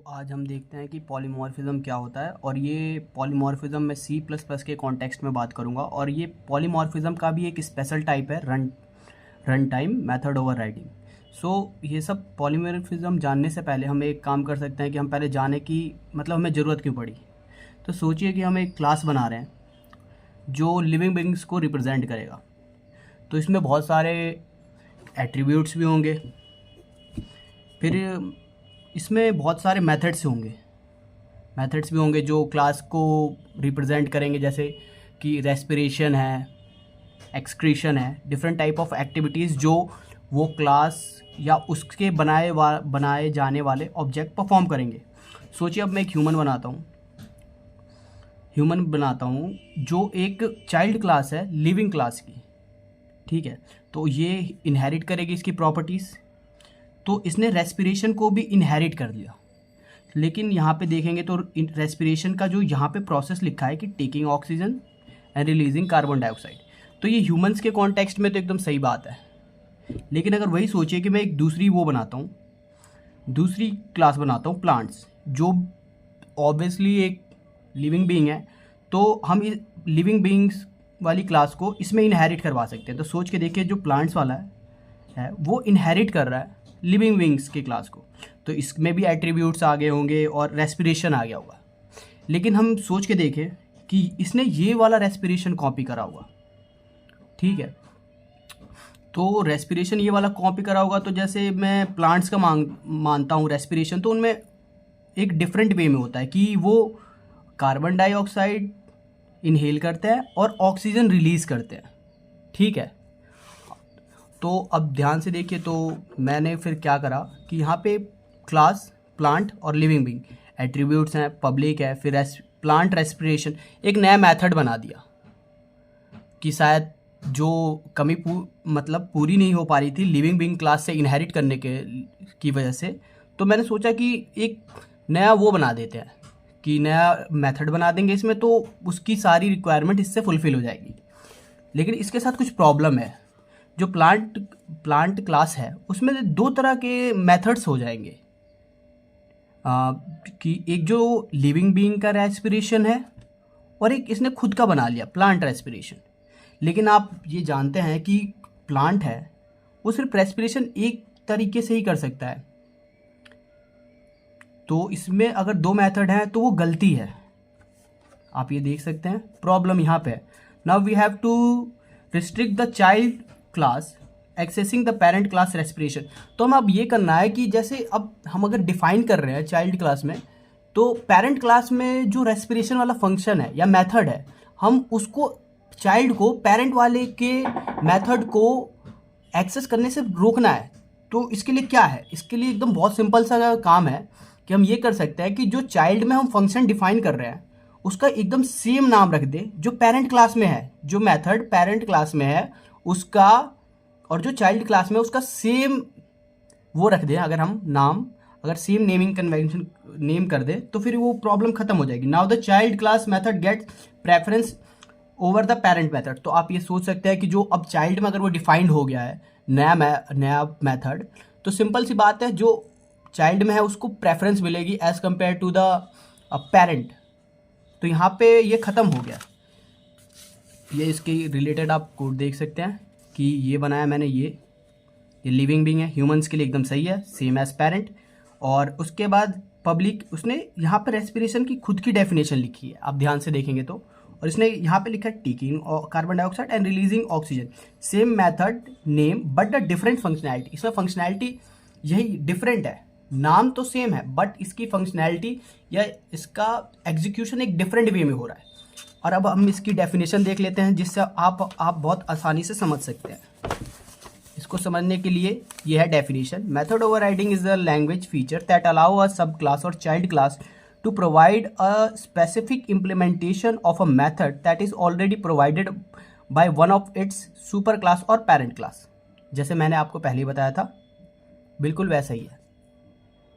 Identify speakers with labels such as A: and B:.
A: आज हम देखते हैं कि पॉलीमॉर्फिज्म क्या होता है और ये पॉलीमॉर्फिज्म मैं सी प्लस प्लस के कॉन्टेक्स्ट में बात करूंगा। और ये पॉलीमॉर्फिज्म का भी एक स्पेशल टाइप है, run time method over riding. ये सब पॉलीमॉर्फिज्म जानने से पहले हम एक काम कर सकते हैं कि हम पहले जाने की मतलब हमें ज़रूरत क्यों पड़ी। तो सोचिए कि हम एक क्लास बना रहे हैं जो लिविंग बीइंग्स को रिप्रेजेंट करेगा। तो इसमें बहुत सारे एट्रीब्यूट्स भी होंगे, फिर इसमें बहुत सारे मेथड्स भी होंगे जो क्लास को रिप्रेजेंट करेंगे, जैसे कि रेस्पिरेशन है, एक्सक्रीशन है, डिफरेंट टाइप ऑफ एक्टिविटीज़ जो वो क्लास या उसके बनाए जाने वाले ऑब्जेक्ट परफॉर्म करेंगे। सोचिए अब मैं एक ह्यूमन बनाता हूँ जो एक चाइल्ड क्लास है लिविंग क्लास की, ठीक है। तो ये इनहेरिट करेगी इसकी प्रॉपर्टीज़। तो इसने रेस्पिरेशन को भी इनहेरिट कर दिया, लेकिन यहाँ पे देखेंगे तो रेस्पिरेशन का जो यहाँ पे प्रोसेस लिखा है कि taking oxygen and releasing carbon dioxide, तो ये ह्यूमंस के कॉन्टेक्स्ट में तो एकदम सही बात है। लेकिन अगर वही सोचिए कि मैं एक दूसरी क्लास बनाता हूँ प्लांट्स, जो ऑब्वियसली एक लिविंग बीइंग है, तो हम इस लिविंग बीइंग्स वाली क्लास को इसमें इनहेरिट करवा सकते हैं। तो सोच के देखिए, जो प्लांट्स वाला है वो इनहेरिट कर रहा है लिविंग बीइंग्स की क्लास को, तो इसमें भी एट्रीब्यूट्स आ गए होंगे और रेस्पिरेशन आ गया होगा। लेकिन हम सोच के देखें कि इसने ये वाला रेस्पिरेशन कॉपी करा होगा, ठीक है। तो रेस्पिरेशन ये वाला कॉपी करा होगा, तो जैसे मैं प्लांट्स का मानता हूँ रेस्पिरेशन, तो उनमें एक डिफरेंट वे में होता है कि वो कार्बन डाइऑक्साइड इनहेल करते हैं और ऑक्सीजन रिलीज़ करते हैं, ठीक है। तो अब ध्यान से देखिए, तो मैंने फिर क्या करा कि यहाँ पे क्लास प्लांट और लिविंग बीइंग एट्रीब्यूट्स हैं, पब्लिक है, फिर प्लांट रेस्पिरेशन एक नया मेथड बना दिया कि शायद जो कमी मतलब पूरी नहीं हो पा रही थी लिविंग बीइंग क्लास से इनहेरिट करने की वजह से। तो मैंने सोचा कि एक नया वो बना देते हैं कि नया मेथड बना देंगे इसमें, तो उसकी सारी रिक्वायरमेंट इससे फुलफ़िल हो जाएगी। लेकिन इसके साथ कुछ प्रॉब्लम है। जो प्लांट क्लास है उसमें दो तरह के मेथड्स हो जाएंगे, कि एक जो लिविंग बीइंग का रेस्पिरेशन है और एक इसने खुद का बना लिया प्लांट रेस्पिरेशन। लेकिन आप ये जानते हैं कि प्लांट है वो सिर्फ रेस्पिरेशन एक तरीके से ही कर सकता है, तो इसमें अगर दो मेथड हैं तो वो गलती है। आप ये देख सकते हैं, प्रॉब्लम यहाँ पे है। Now we have to restrict the child class accessing the parent class respiration. तो हम अब ये करना है कि जैसे अब हम अगर डिफाइन कर रहे हैं चाइल्ड क्लास में, तो पेरेंट क्लास में जो रेस्पिरेशन वाला फंक्शन है या मेथड है, हम उसको चाइल्ड को पेरेंट वाले के मेथड को एक्सेस करने से रोकना है। तो इसके लिए क्या है, इसके लिए एकदम बहुत सिंपल सा काम है कि हम ये कर सकते हैं कि जो चाइल्ड में हम फंक्शन डिफाइन कर रहे हैं उसका एकदम सेम नाम रख दे जो पेरेंट क्लास में है, जो मेथड पेरेंट क्लास में है उसका और जो चाइल्ड क्लास में उसका सेम वो रख दें। अगर हम अगर सेम नेमिंग कन्वेंशन नेम कर दें तो फिर वो प्रॉब्लम खत्म हो जाएगी। Now the child class method gets preference over the parent method. तो आप ये सोच सकते हैं कि जो अब चाइल्ड में अगर वो डिफाइंड हो गया है नया मेथड, तो सिंपल सी बात है जो चाइल्ड में है उसको प्रेफरेंस मिलेगी as compare to the parent. तो यहाँ पे ये ख़त्म हो गया। ये इसके रिलेटेड आप कोड देख सकते हैं कि ये बनाया मैंने, ये लिविंग बीइंग है, ह्यूमंस के लिए एकदम सही है, सेम एज पेरेंट। और उसके बाद पब्लिक, उसने यहाँ पे रेस्पिरेशन की खुद की डेफिनेशन लिखी है, आप ध्यान से देखेंगे तो। और इसने यहाँ पे लिखा है taking carbon dioxide and releasing oxygen, same method name but the different functionality. इसमें फंक्शनैलिटी यही डिफरेंट है, नाम तो सेम है बट इसकी फंक्शनैलिटी या इसका एग्जीक्यूशन एक डिफरेंट वे में हो रहा है। और अब हम इसकी डेफिनेशन देख लेते हैं जिससे आप बहुत आसानी से समझ सकते हैं। इसको समझने के लिए ये है definition. Method overriding is the language feature that allow a सब क्लास और child class to provide a specific implementation of a method that is already provided by one of its super class or parent class। जैसे मैंने आपको पहले ही बताया था, बिल्कुल वैसा ही है।